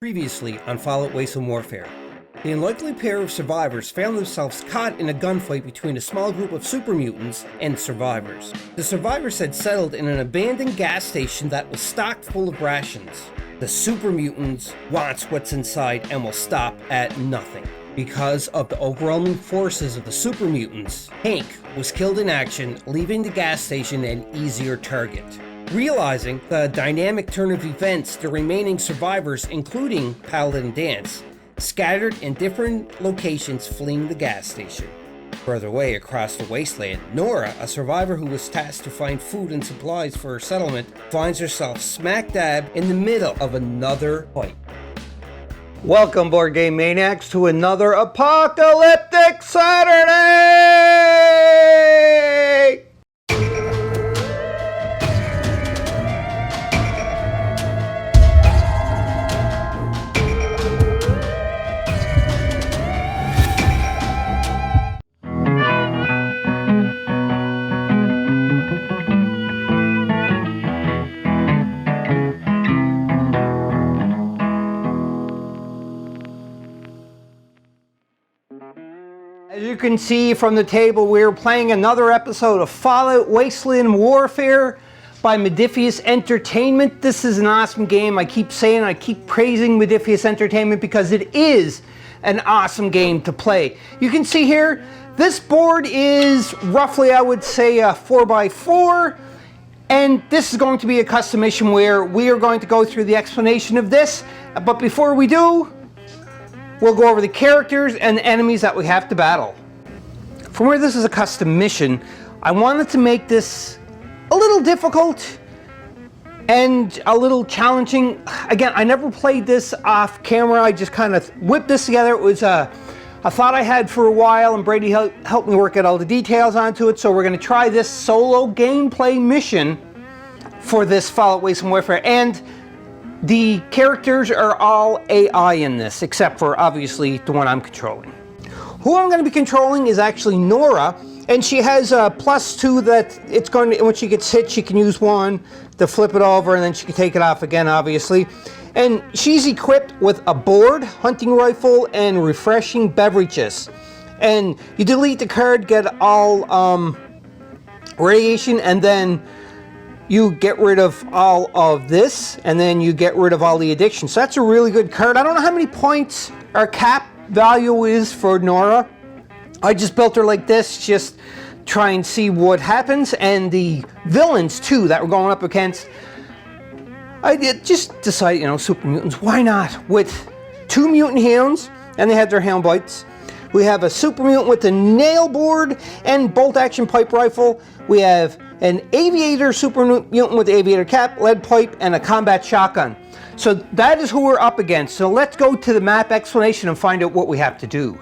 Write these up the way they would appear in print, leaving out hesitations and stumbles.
Previously on Fallout Wasteland Warfare, the unlikely pair of survivors found themselves caught in a gunfight between a small group of super mutants and survivors. The survivors had settled in an abandoned gas station that was stocked full of rations. The super mutants wants what's inside and will stop at nothing. Because of the overwhelming forces of the super mutants, Hank was killed in action, leaving the gas station an easier target. Realizing the dynamic turn of events, the remaining survivors, including Paladin and Dance, scattered in different locations fleeing the gas station. Further away across the wasteland, Nora, a survivor who was tasked to find food and supplies for her settlement, finds herself smack dab in the middle of another fight. Welcome, Board Game Maniacs, to another Apocalyptic Saturday! As you can see from the table, we're playing another episode of Fallout Wasteland Warfare by Modiphius Entertainment. This is an awesome game. I keep praising Modiphius Entertainment because it is an awesome game to play. You can see here, this board is roughly, I would say, a 4x4. And this is going to be a custom mission where we are going to go through the explanation of this. But before we do, we'll go over the characters and the enemies that we have to battle. From where this is a custom mission, I wanted to make this a little difficult and a little challenging. Again, I never played this off camera. I just kind of whipped this together. It was a thought I had for a while, and Brady helped me work out all the details onto it. So we're going to try this solo gameplay mission for this Fallout Wasteland Warfare. And the characters are all AI in this, except for obviously the one I'm controlling. Who I'm going to be controlling is actually Nora, and she has a +2 that it's going to, when she gets hit, she can use one to flip it over, and then she can take it off again, obviously. And she's equipped with a board, hunting rifle, and refreshing beverages. And you delete the card, get all radiation, and then you get rid of all of this, and then you get rid of all the addiction. So that's a really good card. I don't know how many points our cap value is for Nora. I just built her like this, just try and see what happens. And the villains too that we're going up against, I did just decide, super mutants, why not? With 2 mutant hounds, and they had their hound bites. We have a super mutant with a nail board and bolt action pipe rifle. We have an aviator super mutant with aviator cap, lead pipe, and a combat shotgun. So that is who we're up against. So let's go to the map explanation and find out what we have to do.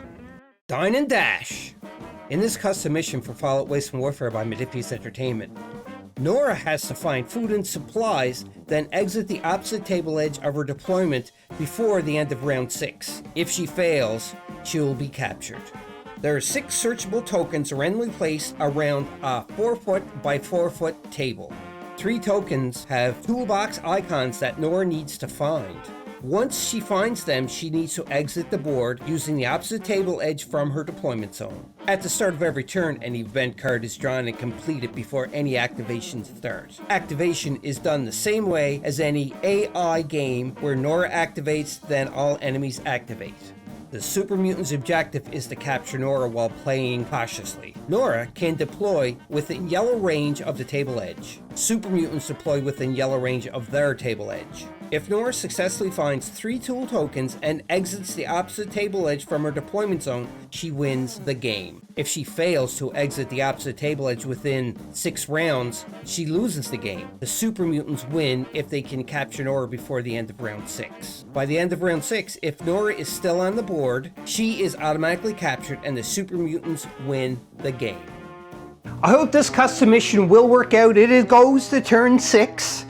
Dine and dash. In this custom mission for Fallout Wasteland Warfare by Modiphius Entertainment, Nora has to find food and supplies, then exit the opposite table edge of her deployment before the end of round 6. If she fails, she will be captured. There are 6 searchable tokens randomly placed around a 4-foot by 4-foot table. 3 tokens have toolbox icons that Nora needs to find. Once she finds them, she needs to exit the board using the opposite table edge from her deployment zone. At the start of every turn, an event card is drawn and completed before any activation starts. Activation is done the same way as any AI game where Nora activates, then all enemies activate. The super mutant's objective is to capture Nora while playing cautiously. Nora can deploy within yellow range of the table edge. Super mutants deploy within yellow range of their table edge. If Nora successfully finds 3 tool tokens and exits the opposite table edge from her deployment zone, she wins the game. If she fails to exit the opposite table edge within 6 rounds, she loses the game. The super mutants win if they can capture Nora before the end of round 6. By the end of round 6, if Nora is still on the board, she is automatically captured and the super mutants win the game. I hope this custom mission will work out. It goes to turn 6.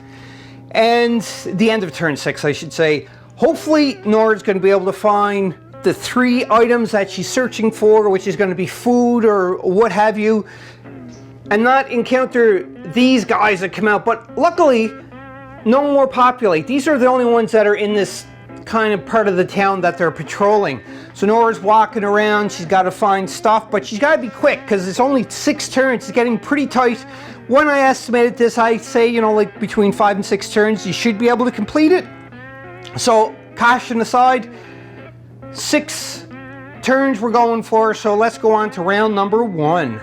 And the end of turn 6, I should say. Hopefully Nora's going to be able to find the 3 items that she's searching for, which is going to be food or what have you, and not encounter these guys that come out. But luckily, no more populate. These are the only ones that are in this kind of part of the town that they're patrolling. So Nora's walking around, she's got to find stuff, but she's got to be quick because it's only 6 turns. It's getting pretty tight. When I estimated this, I say, you know, like between 5 and 6 turns, you should be able to complete it. So caution aside, 6 turns we're going for, so let's go on to round number 1.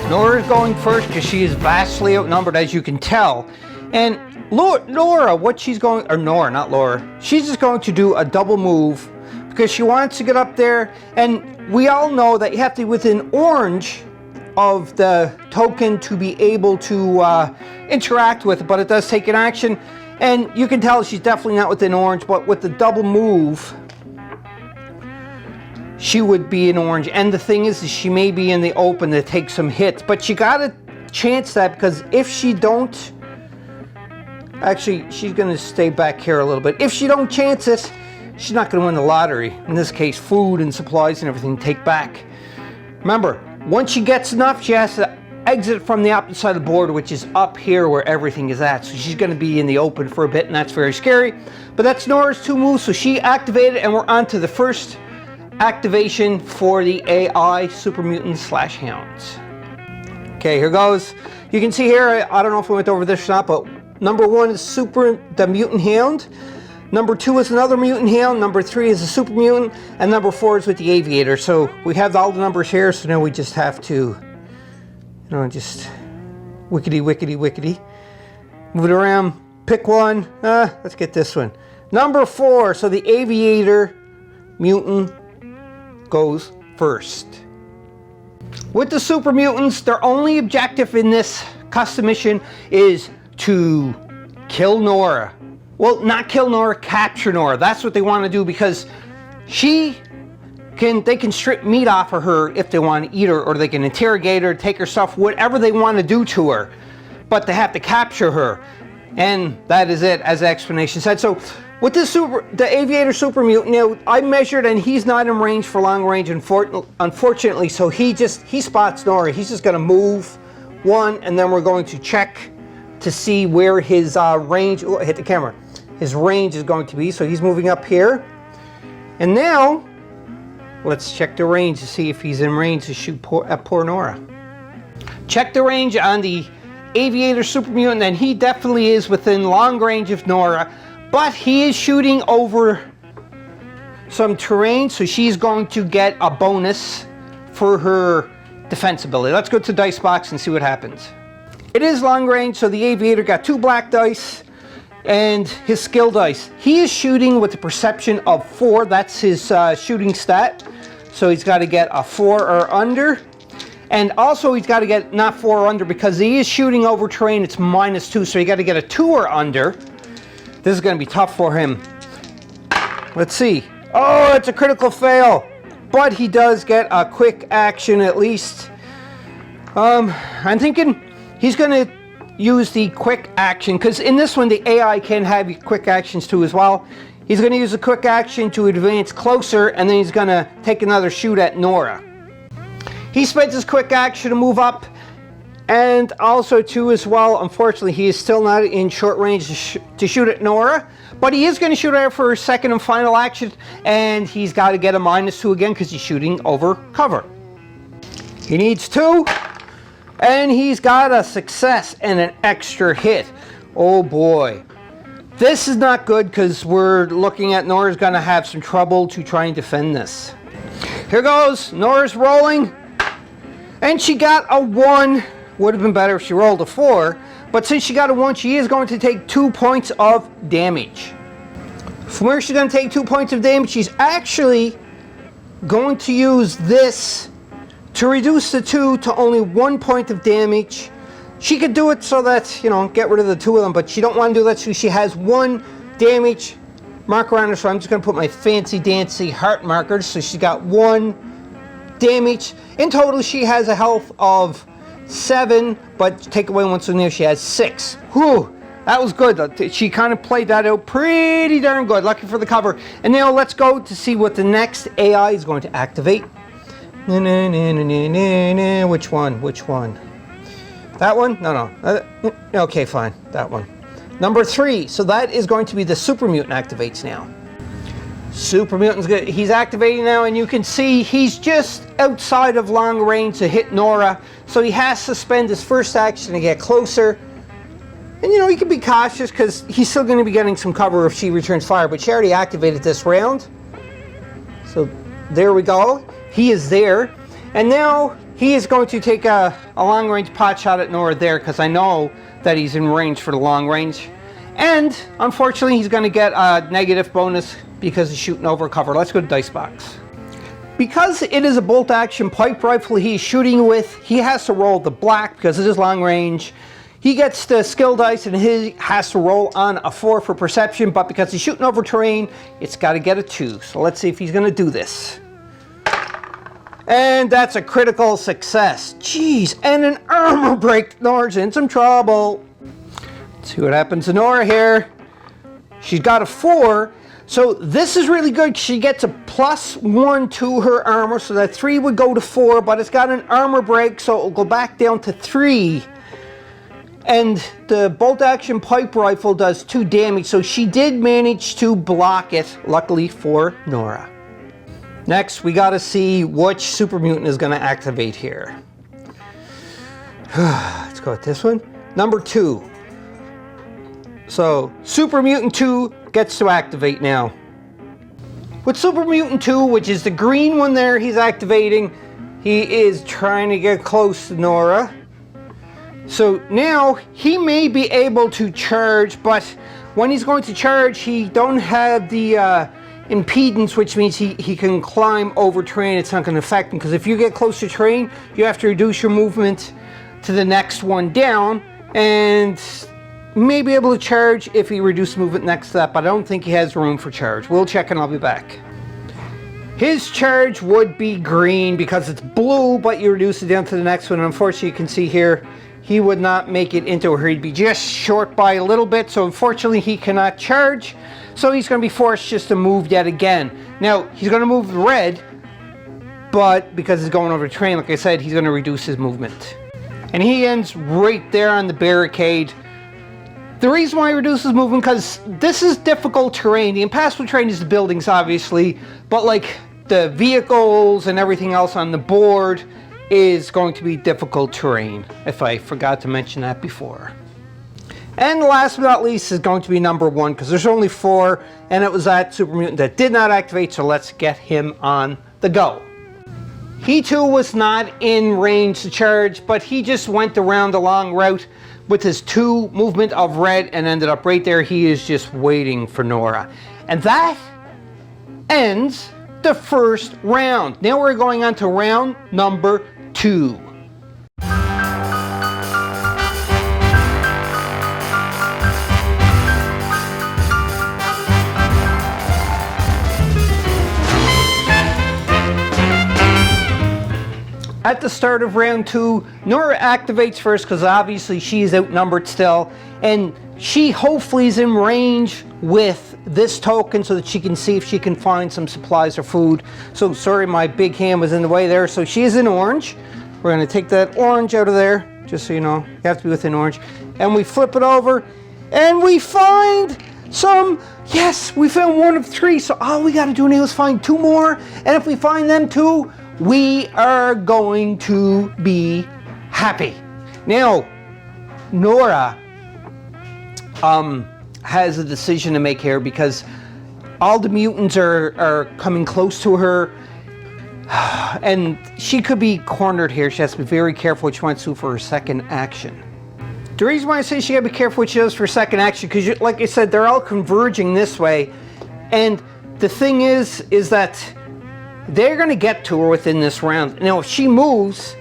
Nora's going first because she is vastly outnumbered, as you can tell. And Nora, what she's going, or Nora, not Laura, she's just going to do a double move because she wants to get up there. And we all know that you have to be within orange of the token to be able to interact with it, but it does take an action. And you can tell she's definitely not within orange, but with the double move, she would be in orange. And the thing is she may be in the open to take some hits, but she gotta chance that, because if she don't, actually she's gonna stay back here a little bit. If she don't chance it, she's not gonna win the lottery. In this case, food and supplies and everything take back. Remember, once she gets enough, she has to exit from the opposite side of the board, which is up here where everything is at. So she's gonna be in the open for a bit, and that's very scary. But that's Nora's 2 moves, so she activated, and we're on to the first activation for the AI Super Mutants / Hounds. Okay, here goes. You can see here, I don't know if we went over this or not, but number 1 is the Mutant Hound. Number 2 is another Mutant Hound. Number 3 is a Super Mutant. And number 4 is with the Aviator. So we have all the numbers here, so now we just have to, you know, just wickety. Move it around, pick one. Let's get this one. Number 4, so the Aviator Mutant goes first. With the Super Mutants, their only objective in this custom mission is to kill Nora. Well, not kill Nora, capture Nora. That's what they want to do, because they can strip meat off of her if they want to eat her, or they can interrogate her, take her stuff, whatever they want to do to her. But they have to capture her. And that is it, as the explanation said. So with the Aviator Super Mutant, you know, I measured, and he's not in range for long range, unfortunately, so he spots Nora. He's just going to move 1, and then we're going to check to see where his range, I hit the camera, his range is going to be. So he's moving up here. And now, let's check the range to see if he's in range to shoot at poor Nora. Check the range on the Aviator Super Mutant, and he definitely is within long range of Nora. But he is shooting over some terrain, so she's going to get a bonus for her defense ability. Let's go to the dice box and see what happens. It is long range, so the Aviator got 2 black dice and his skill dice. He is shooting with a perception of 4. That's his shooting stat. So he's got to get a 4 or under. And also he's got to get not 4 or under, because he is shooting over terrain. It's -2, so you got to get a 2 or under. This is going to be tough for him. Let's see. Oh, it's a critical fail. But he does get a quick action at least. I'm thinking he's going to use the quick action, because in this one the AI can have quick actions too as well. He's going to use a quick action to advance closer, and then he's going to take another shoot at Nora. He spends his quick action to move up, and also too as well, unfortunately, he is still not in short range to shoot at Nora, but he is going to shoot at her for his second and final action, and he's got to get a -2 again because he's shooting over cover. He needs 2, and he's got a success and an extra hit. Oh boy. This is not good, because we're looking at Nora's going to have some trouble to try and defend this. Here goes. Nora's rolling, and she got a 1. Would have been better if she rolled a 4, but since she got a 1, she is going to take 2 points of damage. From where she's going to take 2 points of damage, she's actually going to use this to reduce the 2 to only 1 point of damage. She could do it so that, you know, get rid of the 2 of them, but she don't want to do that, so she has 1 damage marker on her, so I'm just going to put my fancy dancy heart markers, so she's got 1 damage. In total, she has a health of 7, but take away one, so now she has 6. Whew, that was good. She kind of played that out pretty darn good. Lucky for the cover. And now let's go to see what the next AI is going to activate. Which one? Which one? That one? No. Okay, fine. That one. Number 3. So that is going to be the Super Mutant activates now. Super Mutant's good. He's activating now, and you can see he's just outside of long range to hit Nora. So he has to spend his first action to get closer. And you know, he can be cautious because he's still going to be getting some cover if she returns fire. But she already activated this round. So there we go. He is there. And now he is going to take a long range pot shot at Nora there, because I know that he's in range for the long range. And unfortunately, he's going to get a negative bonus because he's shooting over cover. Let's go to dice box. Because it is a bolt action pipe rifle he's shooting with, he has to roll the black because it is long range. He gets the skill dice and he has to roll on a 4 for perception, but because he's shooting over terrain, it's got to get a 2. So let's see if he's going to do this. And that's a critical success. Jeez, and an armor break. Nora's in some trouble. Let's see what happens to Nora here. She's got a 4. So this is really good. She gets a +1 to her armor. So that 3 would go to 4, but it's got an armor break, so it'll go back down to 3. And the bolt action pipe rifle does 2 damage. So she did manage to block it, luckily for Nora. Next, we got to see which Super Mutant is going to activate here. Let's go with this one. Number 2. So, Super Mutant 2 gets to activate now. With Super Mutant 2, which is the green one there, he's activating. He is trying to get close to Nora. So now, he may be able to charge, but when he's going to charge, he don't have the impedance, which means he can climb over terrain. It's not going to affect him, because if you get close to terrain, you have to reduce your movement to the next one down, and may be able to charge if he reduces movement next to that, but I don't think he has room for charge. We'll check and I'll be back. His charge would be green because it's blue, but you reduce it down to the next one. Unfortunately, you can see here, he would not make it into her. He'd be just short by a little bit, so unfortunately he cannot charge. So he's going to be forced just to move yet again. Now, he's going to move red, but because he's going over the terrain, like I said, he's going to reduce his movement. And he ends right there on the barricade. The reason why he reduces movement, because this is difficult terrain. The impassable terrain is the buildings, obviously, but like the vehicles and everything else on the board is going to be difficult terrain, if I forgot to mention that before. And last but not least is going to be number 1, because there's only 4, and it was that Super Mutant that did not activate, so let's get him on the go. He too was not in range to charge, but he just went around the long route with his 2 movement of red and ended up right there. He is just waiting for Nora. And that ends the first round. Now we're going on to round number 2. At the start of round 2, Nora activates first because obviously she is outnumbered still, and she hopefully is in range with this token so that she can see if she can find some supplies or food. So sorry, my big hand was in the way there. So she is in orange. We're going to take that orange out of there, just so you know. You have to be within orange. And we flip it over, and we find some. Yes, we found 1 of 3. So all we got to do now is find 2 more. And if we find them 2, we are going to be happy. Now, Nora has a decision to make here, because all the mutants are coming close to her, and she could be cornered here. She has to be very careful what she wants to do for her second action. The reason why I say she got to be careful what she does for second action, because like I said, they're all converging this way, and the thing is that they're going to get to her within this round. Now, if she moves,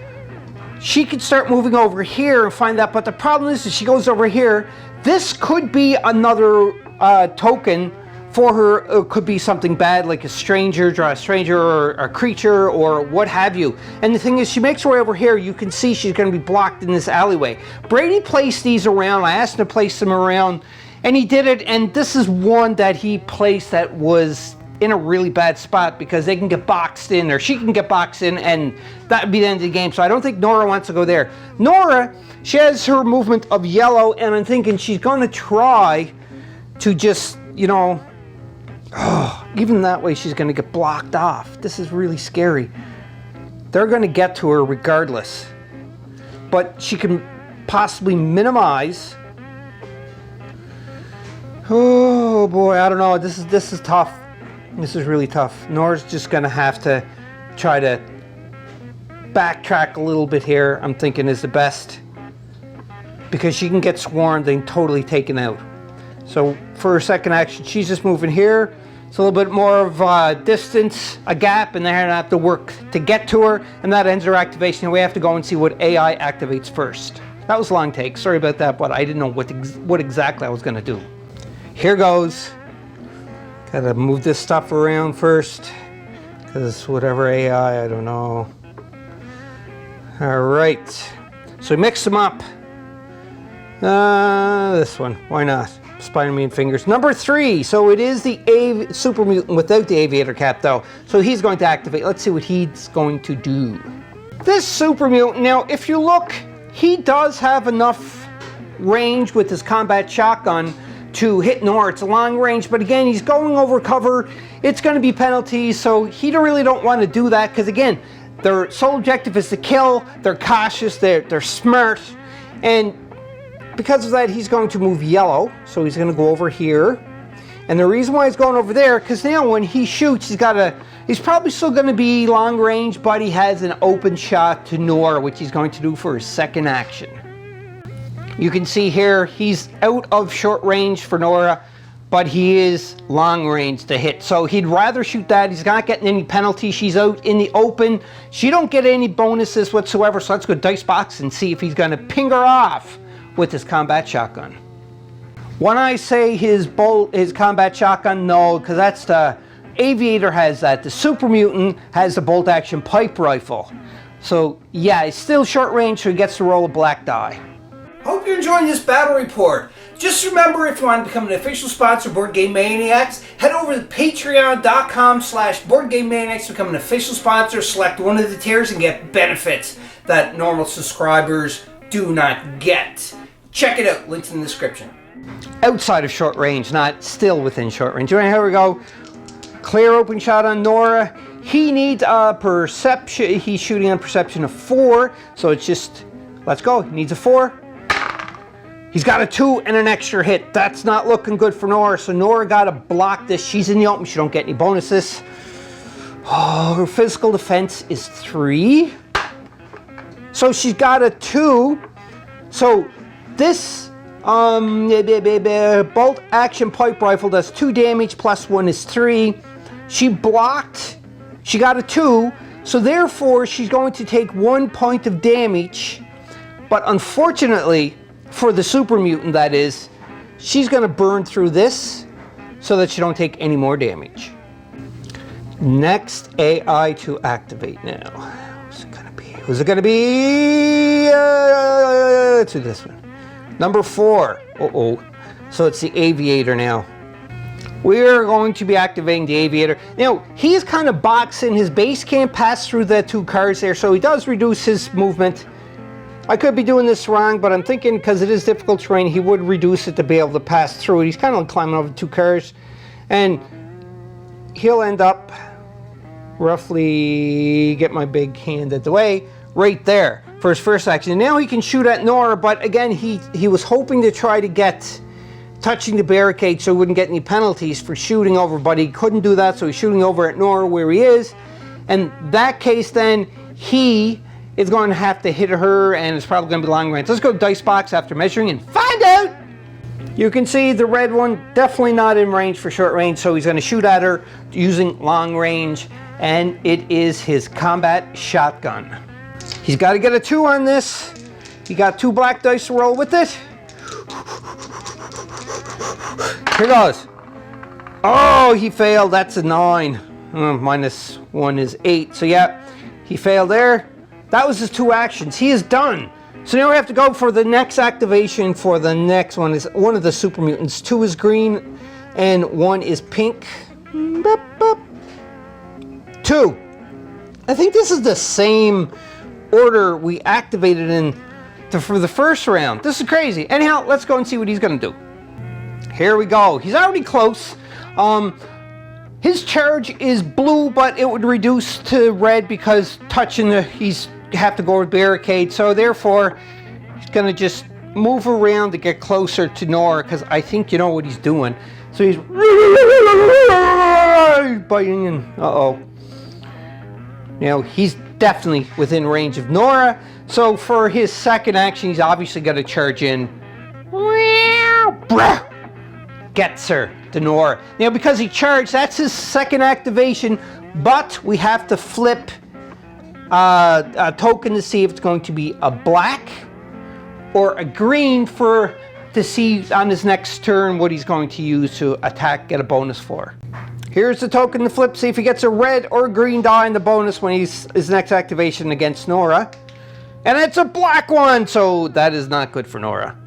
she could start moving over here and find that. But the problem is, if she goes over here, this could be another token for her, it could be something bad like a stranger, draw a stranger or a creature or what have you. And the thing is, she makes her way over here. You can see she's going to be blocked in this alleyway. Brady placed these around. I asked him to place them around and he did it. And this is one that he placed that was in a really bad spot because they can get boxed in, or she can get boxed in, and that would be the end of the game. So I don't think Nora wants to go there. Nora, she has her movement of yellow, and I'm thinking she's going to try to just, you know, even that way she's going to get blocked off. This is really scary. They're going to get to her regardless, but she can possibly minimize. Oh boy, I don't know. This is tough. This is really tough. Nora's just going to have to try to backtrack a little bit here, I'm thinking is the best, because she can get swarmed and totally taken out. So for her second action, she's just moving here. It's a little bit more of a distance, a gap, and they're going to have to work to get to her, and that ends her activation. And we have to go and see what AI activates first. That was a long take. Sorry about that, but I didn't know what exactly I was going to do. Here goes. Gotta move this stuff around first, because whatever AI, I don't know. All right, so we mix them up. This one, why not? Spider-Man fingers. Number 3, so it is the Super Mutant without the aviator cap though. So he's going to activate. Let's see what he's going to do. This Super Mutant, now if you look, he does have enough range with his combat shotgun to hit Nora. It's a long range, but again, he's going over cover. It's going to be penalties, so he really don't want to do that, because again, their sole objective is to kill. They're cautious, they're smart, and because of that, he's going to move yellow. So he's going to go over here, and the reason why he's going over there, because now when he shoots, he's probably still going to be long range, but he has an open shot to Nora, which he's going to do for his second action. You can see here, he's out of short range for Nora, but he is long range to hit. So he'd rather shoot that. He's not getting any penalty. She's out in the open. She don't get any bonuses whatsoever. So let's go dice box and see if he's going to ping her off with his combat shotgun. When I say his combat shotgun, no, because that's the aviator has that. The Super Mutant has the bolt action pipe rifle. So yeah, it's still short range, so he gets to roll a black die. Hope you're enjoying this battle report. Just remember, if you want to become an official sponsor of Board Game Maniacs, head over to patreon.com/BoardGameManiacs to become an official sponsor, select one of the tiers, and get benefits that normal subscribers do not get. Check it out, links in the description. Outside of short range, not still within short range. Here we go. Clear open shot on Nora. He needs a perception. He's shooting on perception of 4, so it's just, let's go. He needs a 4. He's got a 2 and an extra hit. That's not looking good for Nora, so Nora got to block this. She's in the open. She don't get any bonuses. Oh, her physical defense is 3. So she's got a 2. So this bolt action pipe rifle does 2 damage, plus 1 is 3. She blocked. She got a 2. So therefore, she's going to take 1 point of damage. But unfortunately, for the Super Mutant, that is, she's going to burn through this so that she don't take any more damage. Next AI to activate now. Who's it going to be? Who's it going to be? Let's do this one. Number 4. Uh-oh. So it's the aviator now. We're going to be activating the aviator. Now, he's kind of boxing. His base can't pass through the 2 cars there, so he does reduce his movement. I could be doing this wrong, but I'm thinking because it is difficult terrain, he would reduce it to be able to pass through it. He's kind of like climbing over 2 cars, and he'll end up roughly, get my big hand at the way, right there for his first action. And now he can shoot at Nora, but again, he was hoping to try to get touching the barricade so he wouldn't get any penalties for shooting over, but he couldn't do that, so he's shooting over at Nora where he is. In that case, then, he is going to have to hit her, and it's probably going to be long range. Let's go dice box after measuring and find out. You can see the red one definitely not in range for short range, so he's going to shoot at her using long range, and it is his combat shotgun. He's got to get a 2 on this. He got 2 black dice to roll with it. Here goes. Oh, he failed. That's a 9. Minus 1 is 8. So yeah, he failed there. That was his 2 actions. He is done. So now we have to go for the next activation for the next one. Is one of the Super Mutants. 2 is green and 1 is pink. 2. I think this is the same order we activated in for the first round. This is crazy. Anyhow, let's go and see what he's going to do. Here we go. He's already close. His charge is blue, but it would reduce to red because touching he's have to go with barricade. So therefore, he's gonna just move around to get closer to Nora because I think you know what he's doing. So he's biting and Now he's definitely within range of Nora. So for his second action, he's obviously gonna charge in. Gets her to Nora. Now because he charged, that's his second activation, but we have to flip a token to see if it's going to be a black or a green to see on his next turn what he's going to use to attack, get a bonus for. Here's the token to flip, see if he gets a red or a green die in the bonus when his next activation against Nora. And it's a black one, so that is not good for Nora.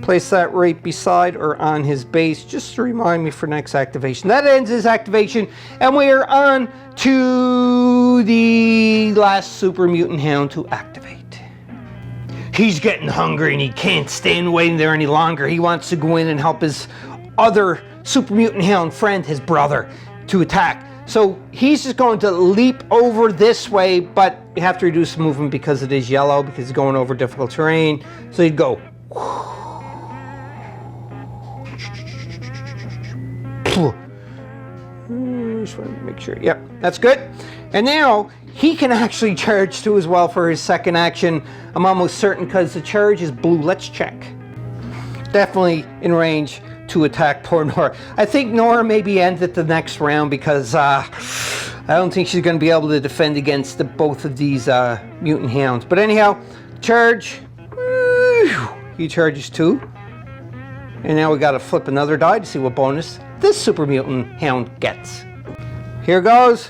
Place that right beside or on his base, just to remind me for next activation. That ends his activation, and we are on to the last Super Mutant Hound to activate. He's getting hungry and he can't stand waiting there any longer. He wants to go in and help his other Super Mutant Hound friend, his brother, to attack. So he's just going to leap over this way, but you have to reduce the movement because it is yellow, because he's going over difficult terrain. So he'd go. Just want to make sure. Yep, that's good. And now he can actually charge too as well for his second action. I'm almost certain because the charge is blue. Let's check. Definitely in range to attack poor Nora. I think Nora maybe ends it the next round because I don't think she's going to be able to defend against both of these mutant hounds. But anyhow, charge. He charges 2. And now we got to flip another die to see what bonus this Super Mutant Hound gets. Here goes.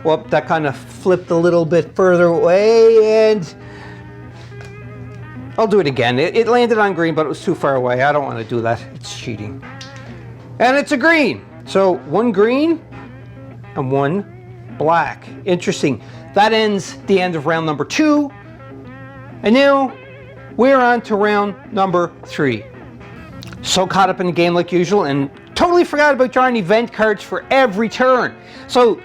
Whoop, that kind of flipped a little bit further away, and I'll do it again. It landed on green, but it was too far away. I don't want to do that. It's cheating. And it's a green. So 1 green and 1 black. Interesting. That ends the end of round number 2. And now we're on to round number 3. So caught up in the game like usual and totally forgot about drawing event cards for every turn. So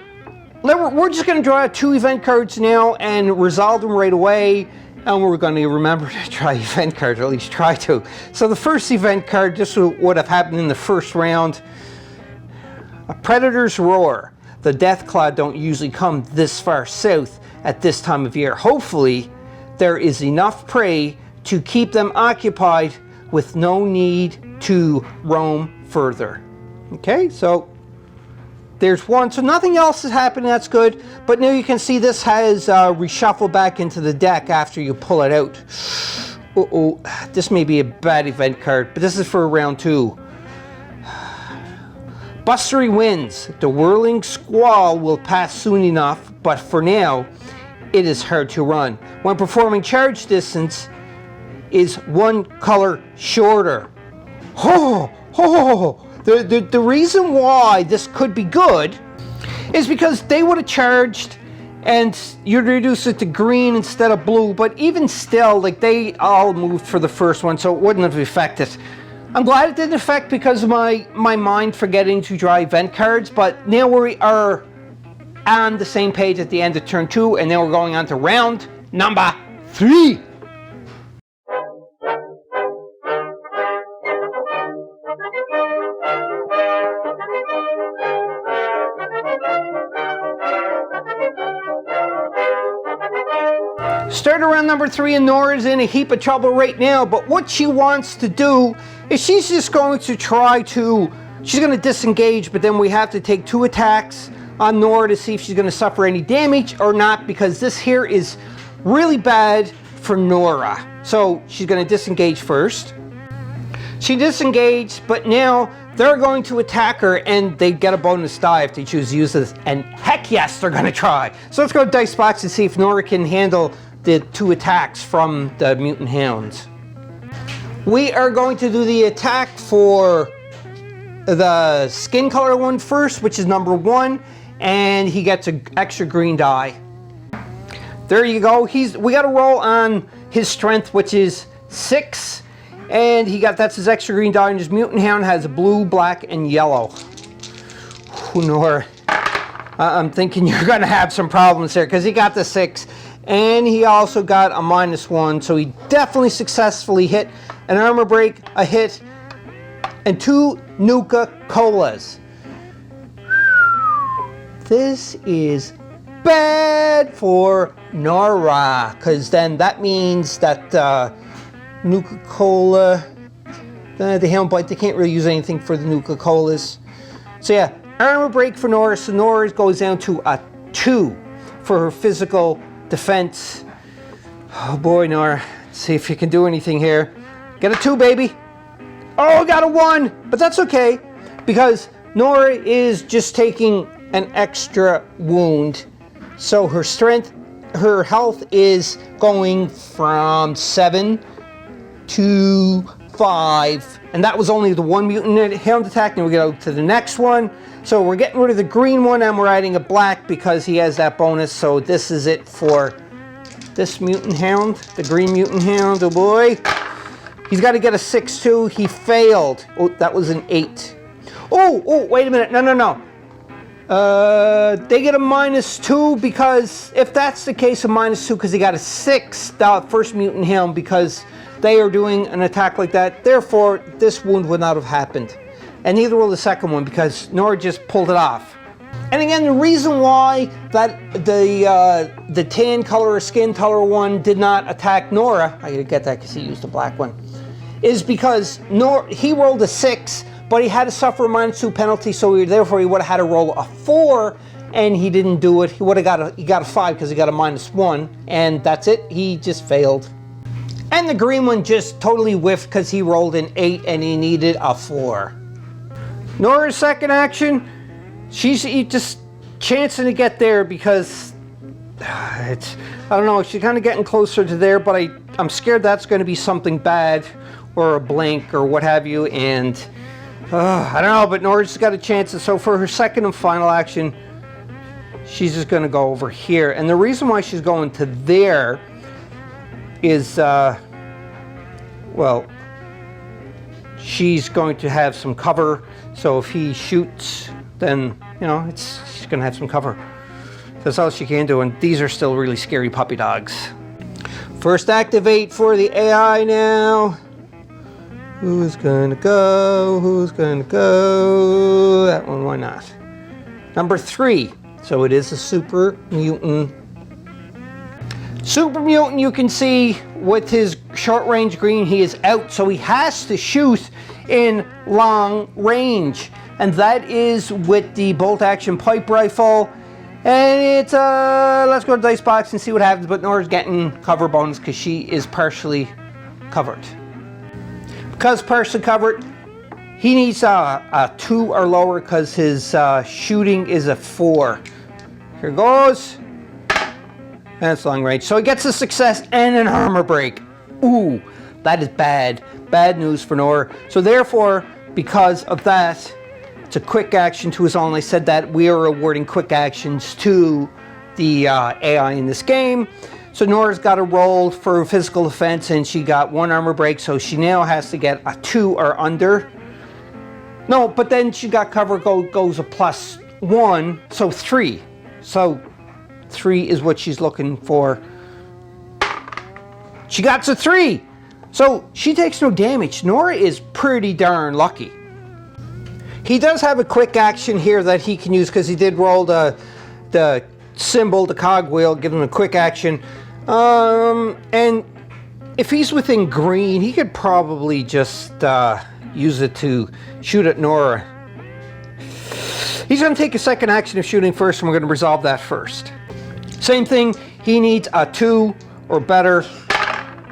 we're just going to draw 2 event cards now and resolve them right away. And we're going to remember to try event cards, or at least try to. So the first event card, this would have happened in the first round. A Predator's Roar. The Deathclaw don't usually come this far south at this time of year. Hopefully there is enough prey to keep them occupied with no need to roam further. Okay, so there's 1. So nothing else is happening. That's good. But now you can see this has reshuffled back into the deck after you pull it out. Uh-oh, this may be a bad event card, but this is for round 2. Bustery Winds. The whirling squall will pass soon enough, but for now, it is hard to run. When performing charge distance is 1 color shorter. The reason why this could be good is because they would have charged and you'd reduce it to green instead of blue, but even still, like, they all moved for the first one, so it wouldn't have affected. I'm glad it didn't affect because of my mind forgetting to draw event cards, but now we are on the same page at the end of turn 2, and now we're going on to round number 3. Start around number 3, and Nora's in a heap of trouble right now, but what she wants to do is she's just going to she's going to disengage, but then we have to take 2 attacks on Nora to see if she's going to suffer any damage or not, because this here is really bad for Nora. So she's going to disengage first. She disengaged, but now they're going to attack her, and they get a bonus die if they choose to use this. And heck yes, they're going to try. So let's go to Dice Box and see if Nora can handle the 2 attacks from the mutant hounds. We are going to do the attack for the skin color one first, which is number 1, and he gets an extra green die. There you go. We got to roll on his strength, which is 6, and that's his extra green die, and his mutant hound has blue, black, and yellow. Nora, I'm thinking you're going to have some problems there, because he got the 6, and he also got a -1, so he definitely successfully hit an armor break, a hit, and 2 Nuka-Colas. This is bad for Nora, because then that means that Nuka-Cola, the Hound Bite, they can't really use anything for the Nuka-Colas. So yeah, armor break for Nora, so Nora goes down to a 2 for her physical defense. Oh boy, Nora, let's see if you can do anything here. Get a 2, baby. Oh, got a 1, but that's okay, because Nora is just taking an extra wound. So her strength, her health is going from 7 to 5, and that was only the 1 mutant hound attack. And we go to the next one. So we're getting rid of the green one, and we're adding a black because he has that bonus. So this is it for this mutant hound, the green mutant hound. Oh boy. He's got to get a 6 too. He failed. Oh, that was an 8. Oh, wait a minute. No. They get a -2 because if that's the case, a -2 because he got a 6, the first mutant hound, because they are doing an attack like that. Therefore, this wound would not have happened. And neither will the second one, because Nora just pulled it off. And again, the reason why that the tan color or skin color one did not attack Nora, I gotta get that because he used the black one, is because he rolled a 6, but he had to suffer a -2 penalty, so therefore he would have had to roll a 4, and he didn't do it. He would have got a 5 because he got a -1, and that's it. He just failed. And the green one just totally whiffed because he rolled an 8 and he needed a 4. Nora's second action, she's just chancing to get there because I don't know, she's kind of getting closer to there, but I'm scared that's going to be something bad or a blink or what have you, and I don't know, but Nora's just got a chance. And so for her second and final action, she's just going to go over here. And the reason why she's going to there is, well, she's going to have some cover. So if he shoots, then, you know, she's going to have some cover. That's all she can do. And these are still really scary puppy dogs. First activate for the AI now. Who's gonna go? Who's gonna go? That one, why not? Number 3. So it is a super mutant. Super mutant, you can see with his short range green, he is out. So he has to shoot in long range. And that is with the bolt action pipe rifle. And it's, let's go to Dice Box and see what happens. But Nora's getting cover bonus because she is partially covered. Because partially covered, he needs a 2 or lower because his shooting is a 4. Here goes. And it's long range. So he gets a success and an armor break. Ooh, that is bad. Bad news for Nora. So therefore, because of that, it's a quick action to us all. And I said that we are awarding quick actions to the AI in this game. So Nora's got a roll for physical defense, and she got 1 armor break, so she now has to get a 2 or under. No, but then she got cover, goes a +1, so 3. So 3 is what she's looking for. She got a 3! So she takes no damage. Nora is pretty darn lucky. He does have a quick action here that he can use because he did roll the symbol, the cogwheel, give him a quick action. And if he's within green, he could probably just use it to shoot at Nora. He's going to take a second action of shooting first, and we're going to resolve that first. Same thing, he needs a 2 or better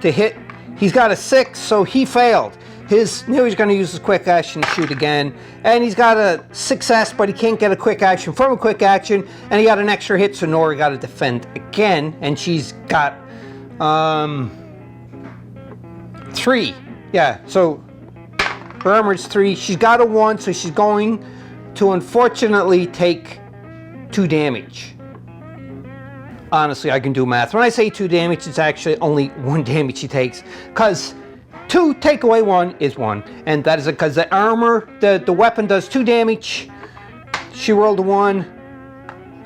to hit. He's got a 6, so he failed. Now he's going to use his quick action to shoot again. And he's got a success, but he can't get a quick action from a quick action. And he got an extra hit, so Nora got to defend again. And she's got 3. Yeah, so her armor's 3. She's got a 1, so she's going to unfortunately take 2 damage. Honestly, I can do math. When I say 2 damage, it's actually only 1 damage she takes. Because 2 take away 1 is 1. And that is because the armor, the weapon does 2 damage. She rolled a 1.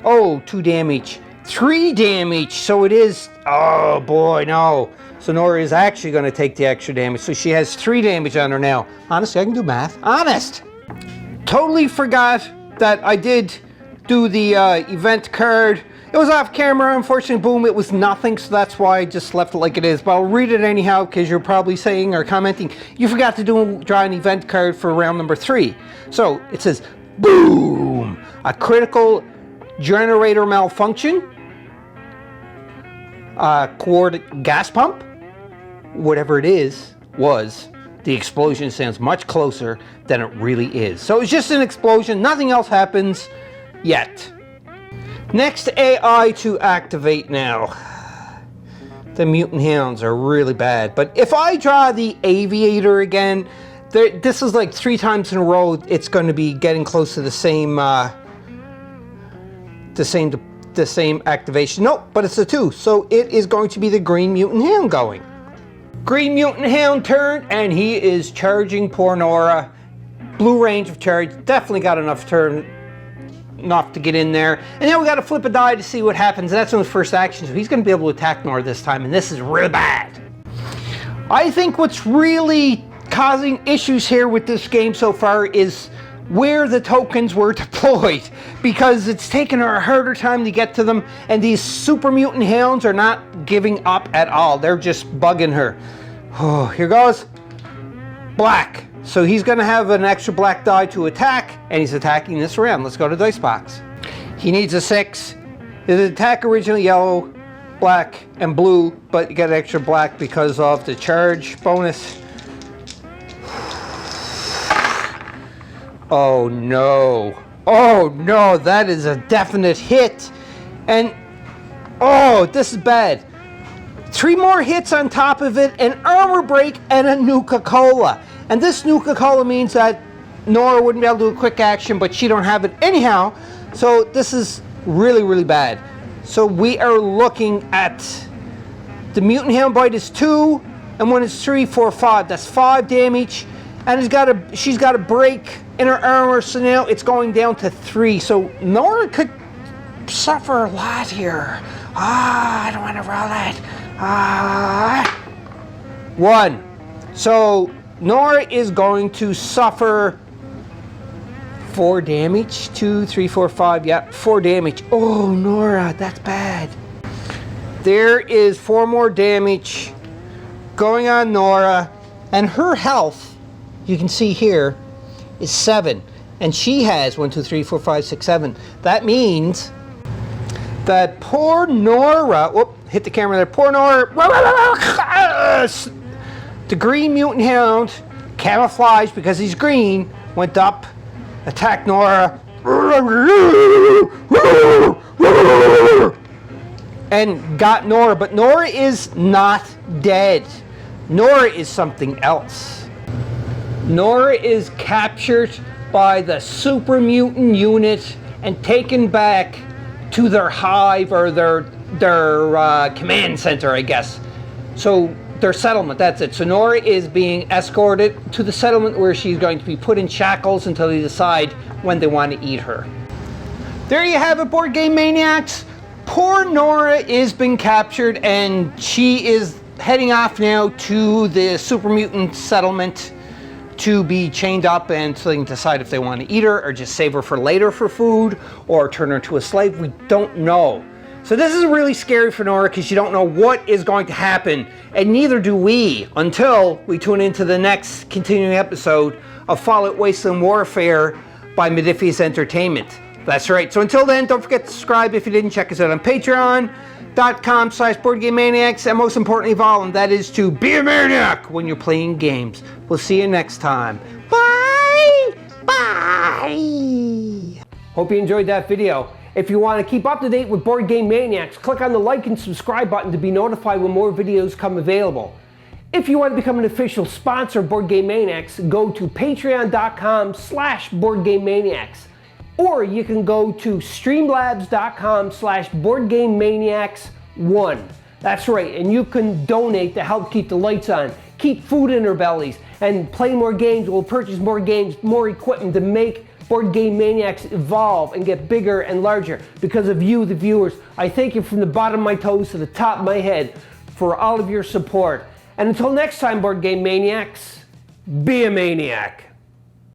Oh, 2 damage. 3 damage. So it is, oh boy, no. So Nora is actually going to take the extra damage. So she has 3 damage on her now. Honestly, I can do math. Honest. Totally forgot that I did do the event card. It was off camera, unfortunately, boom, it was nothing, so that's why I just left it like it is. But I'll read it anyhow, because you're probably saying or commenting, you forgot to draw an event card for round number 3. So it says, boom, a critical generator malfunction, coordinate gas pump, whatever it is, the explosion sounds much closer than it really is. So it's just an explosion, nothing else happens yet. Next AI to activate now. The mutant hounds are really bad, but if I draw the aviator again, this is like 3 times in a row it's going to be getting close to the same activation. Nope, but it's a 2, so it is going to be the green mutant hound going. Green mutant hound turn, and he is charging poor Nora. Blue range of charge, definitely got enough to get in there. And then we got to flip a die to see what happens. That's on his first action, so he's going to be able to attack Nora this time, and this is really bad. I think what's really causing issues here with this game so far is where the tokens were deployed, because it's taken her a harder time to get to them, and these super mutant hounds are not giving up at all. They're just bugging her. Oh, here goes. Black. So he's going to have an extra black die to attack, and he's attacking this round. Let's go to dice box. He needs a 6. His attack originally yellow, black, and blue, but you get extra black because of the charge bonus. Oh no. Oh no, that is a definite hit. And oh, this is bad. 3 more hits on top of it, an armor break, and a Nuka-Cola. And this Nuka-Cola means that Nora wouldn't be able to do a quick action, but she don't have it anyhow. So this is really, really bad. So we are looking at the mutant hound bite is 2, and when it's 3, 4, 5, that's 5 damage. And she's got a break in her armor, so now it's going down to 3. So Nora could suffer a lot here. I don't want to roll it. 1. So Nora is going to suffer 4 damage. 2, 3, 4, 5. Yeah, 4 damage. Oh, Nora, that's bad. There is 4 more damage going on Nora, and her health, you can see here, is 7, and she has 1, 2, 3, 4, 5, 6, 7. That means that poor Nora, whoop, hit the camera there, poor Nora, the green mutant hound, camouflaged because he's green, went up, attacked Nora, and got Nora, but Nora is not dead. Nora is something else. Nora is captured by the super mutant unit and taken back to their hive, or their command center, I guess. So their settlement, that's it. So Nora is being escorted to the settlement, where she's going to be put in shackles until they decide when they want to eat her. There you have it, Board Game Maniacs. Poor Nora is being captured, and she is heading off now to the super mutant settlement to be chained up, and so they can decide if they want to eat her or just save her for later for food or turn her into a slave. We don't know. So this is really scary for Nora, because you don't know what is going to happen, and neither do we until we tune into the next continuing episode of Fallout Wasteland Warfare by Modiphius Entertainment. That's right. So until then, don't forget to subscribe if you didn't. Check us out on Patreon. patreon.com/BoardGameManiacs, and most importantly of all, and that is to be a maniac when you're playing games. We'll see you next time. Bye! Bye! Hope you enjoyed that video. If you want to keep up to date with Board Game Maniacs, click on the like and subscribe button to be notified when more videos come available. If you want to become an official sponsor of Board Game Maniacs, go to patreon.com/BoardGameManiacs. Or you can go to streamlabs.com/BoardGameManiacs1. That's right, and you can donate to help keep the lights on, keep food in our bellies, and play more games. We'll purchase more games, more equipment to make Board Game Maniacs evolve and get bigger and larger. Because of you, the viewers, I thank you from the bottom of my toes to the top of my head for all of your support. And until next time, Board Game Maniacs, be a maniac.